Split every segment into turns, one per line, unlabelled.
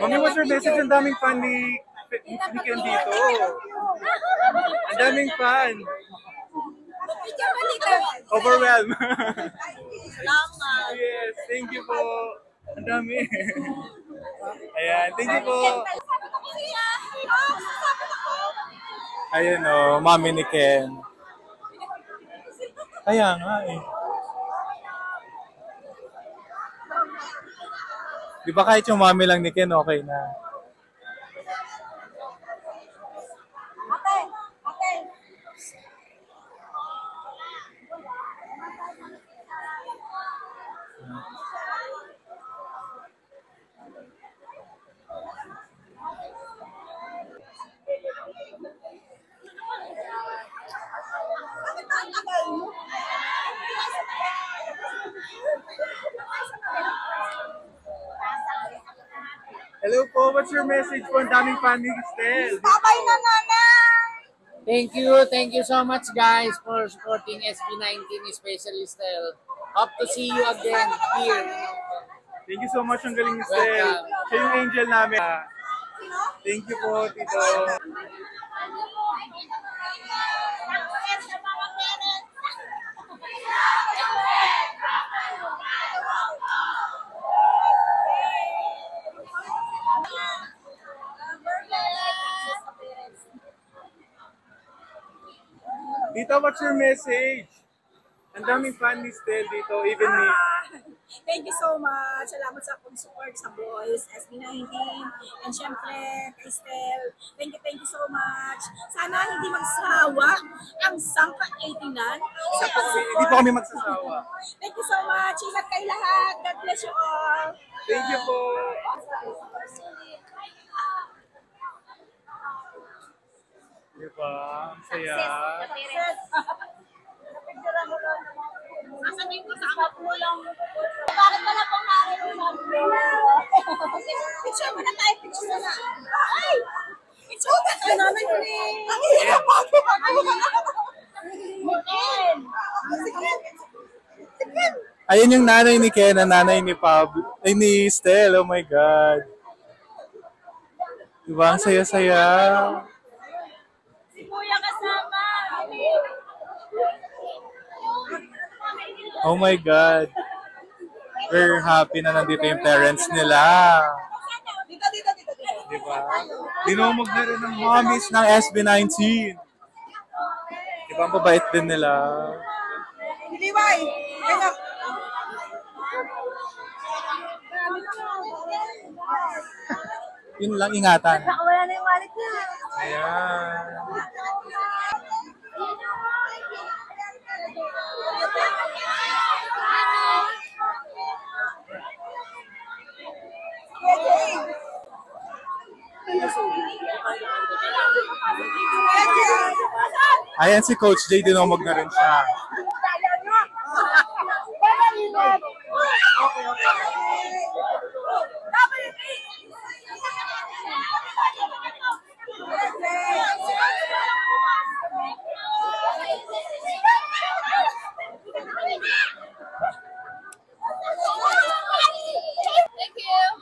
Mami, what's your message? Ang daming fan ni Ken dito. Ang daming fan. Overwhelmed. Yes, thank you po. Ang dami. Ayan, thank you po. Ayun o, mami ni Ken. Kaya nga eh. Di ba kahit yung mami lang ni Ken, okay na. Hello po, what's your message po? Ang daming fan ni Stel.
Babay na nanay!
Thank you so much guys for supporting SB19, especially Stel. Hope to see you again here.
Thank you so much, ang galing ni Stel. Siya yung angel namin. Thank you po, Tito. Tito, what's your message? Ang daming fan ni Stel dito, even me.
Thank you so much. Salamat sa pag-support sa boys, SB19, and syempre kay Stel. Thank you so much. Sana hindi magsawa ang Sangka 89 sa pag-support.
Hindi po kami magsasawa.
Thank you so much. Ingat kayo lahat. God bless you all.
Thank you po. Diba? Ang saya.
Sasabihin ko sa amat mo lang. Bakit wala pong narunod? Picture mo na tayo. Picture na. Ay! Picture ka na namin ulit. Ang hirap ako.
Ayun yung nanay ni Ken, ang nanay ni Pablo, ay ni Stel. Oh my God. Diba? Ang saya-saya.
Si Kuya kasama.
Oh my God. We're happy na nandito yung parents nila.
Dito.
Diba? Dinumog na rin ng mommies ng SB19. Diba? Ang babait din nila.
Diliway.
Yun lang, ingatan.
Wala na yung wallet niya.
Ayan. Ayan si Coach J, dinumog na rin siya.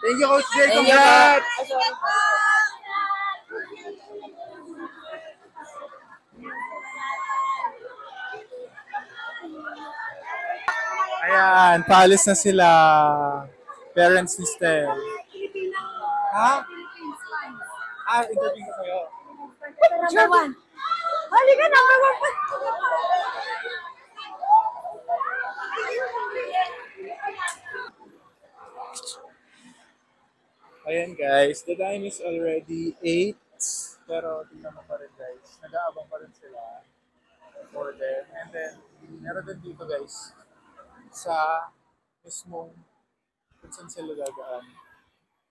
Thank you, Coach J. Congrats! Ayan, paalis na sila. Parents ni Stel. Ha? Interview ko kayo.
Number one. Halika, number one pa.
Ayan guys, the time is already 8. Pero tingnan mo pa rin guys, nag-aabang pa rin sila for them. And then, meron din dito guys, sa mismong kung saan sila gagaan.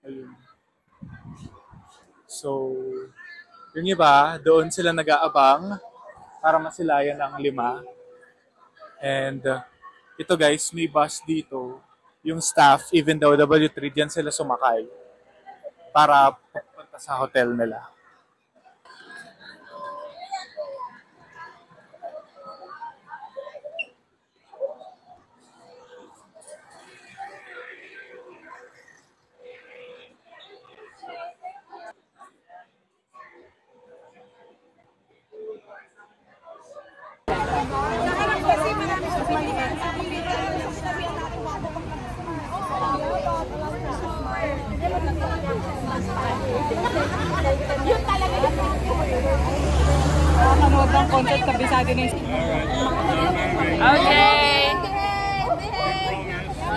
Ayun. So, yung iba, doon sila nag-aabang para masilayan ng 5. And ito guys, may bus dito. Yung staff, even though W3, diyan sila sumakay para pupunta sa hotel nila.
concert, kabisado na yung...
Okay.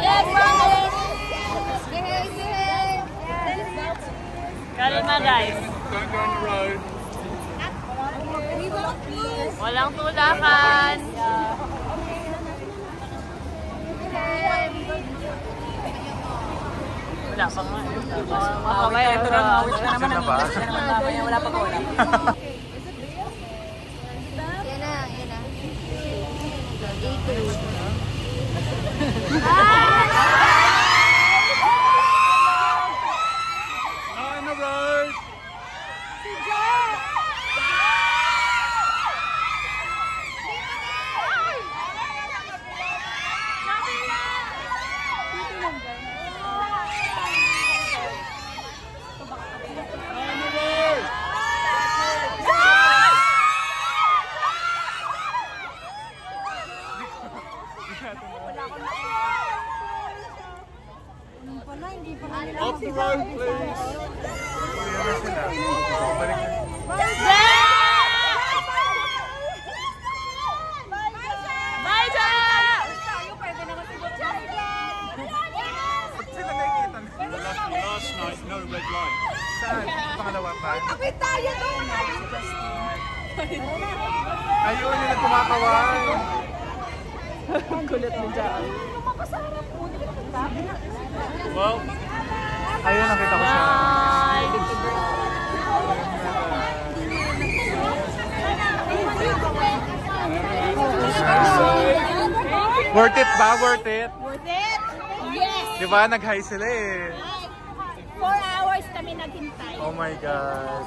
Yes,
Kalma guys.
Don't go on the road.
Walang tulakan. Wala pa nga. Mamaya ito na.
Saan na ba?
Wala pa ko.
Yan na.
On the road. Off the road, please.
Bye, Jack!
Last night, no red light. Saan? Pangalawa pa?
Kapit tayo doon!
Ayun, yung nagkumakaway.
Kulit ni Jack.
Well, ayun, nakita ko siya. Worth it ba? Worth it?
Worth it? Yes!
Di ba? Nag-high sila eh.
4 hours kami naghintay.
Oh my God.